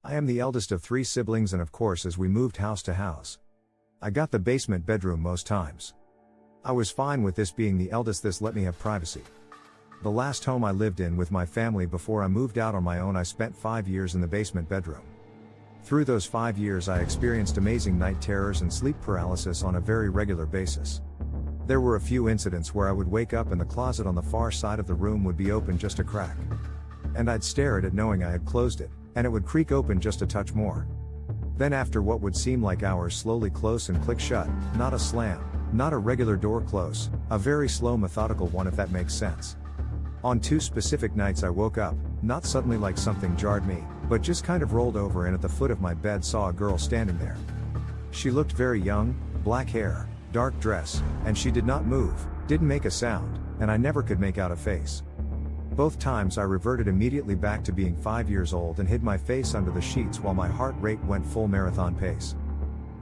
I am the eldest of 3 siblings, and of course as we moved house to house, I got the basement bedroom most times. I was fine with this being the eldest, this let me have privacy. The last home I lived in with my family before I moved out on my own, I spent 5 years in the basement bedroom. Through those 5 years I experienced amazing night terrors and sleep paralysis on a very regular basis. There were a few incidents where I would wake up and the closet on the far side of the room would be open just a crack. And I'd stare at it knowing I had closed it, and it would creak open just a touch more. Then after what would seem like hours, slowly close and click shut, not a slam, not a regular door close, a very slow methodical one, if that makes sense. On 2 specific nights I woke up, not suddenly like something jarred me, but just kind of rolled over, and at the foot of my bed saw a girl standing there. She looked very young, black hair, dark dress, and she did not move, didn't make a sound, and I never could make out a face. Both times I reverted immediately back to being 5 years old and hid my face under the sheets while my heart rate went full marathon pace.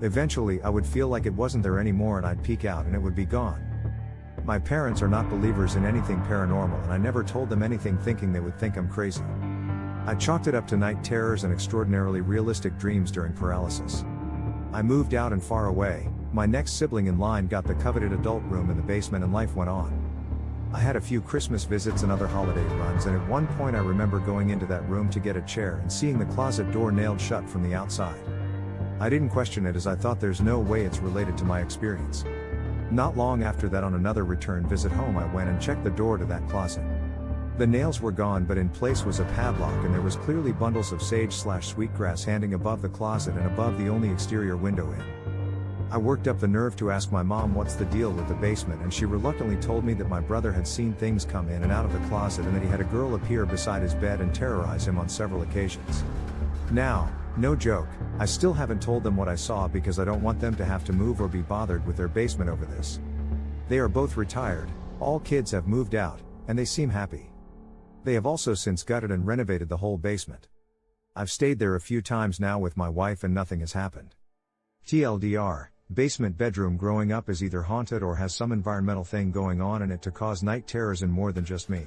Eventually I would feel like it wasn't there anymore and I'd peek out and it would be gone. My parents are not believers in anything paranormal, and I never told them anything thinking they would think I'm crazy. I chalked it up to night terrors and extraordinarily realistic dreams during paralysis. I moved out and far away. My next sibling in line got the coveted adult room in the basement, and life went on. I had a few Christmas visits and other holiday runs, and at one point I remember going into that room to get a chair and seeing the closet door nailed shut from the outside. I didn't question it as I thought there's no way it's related to my experience. Not long after that, on another return visit home, I went and checked the door to that closet. The nails were gone, but in place was a padlock, and there was clearly bundles of sage/sweetgrass hanging above the closet and above the only exterior window in. I worked up the nerve to ask my mom what's the deal with the basement, and she reluctantly told me that my brother had seen things come in and out of the closet, and that he had a girl appear beside his bed and terrorize him on several occasions. Now, no joke, I still haven't told them what I saw because I don't want them to have to move or be bothered with their basement over this. They are both retired, all kids have moved out, and they seem happy. They have also since gutted and renovated the whole basement. I've stayed there a few times now with my wife and nothing has happened. TLDR, basement bedroom growing up is either haunted or has some environmental thing going on in it to cause night terrors in more than just me.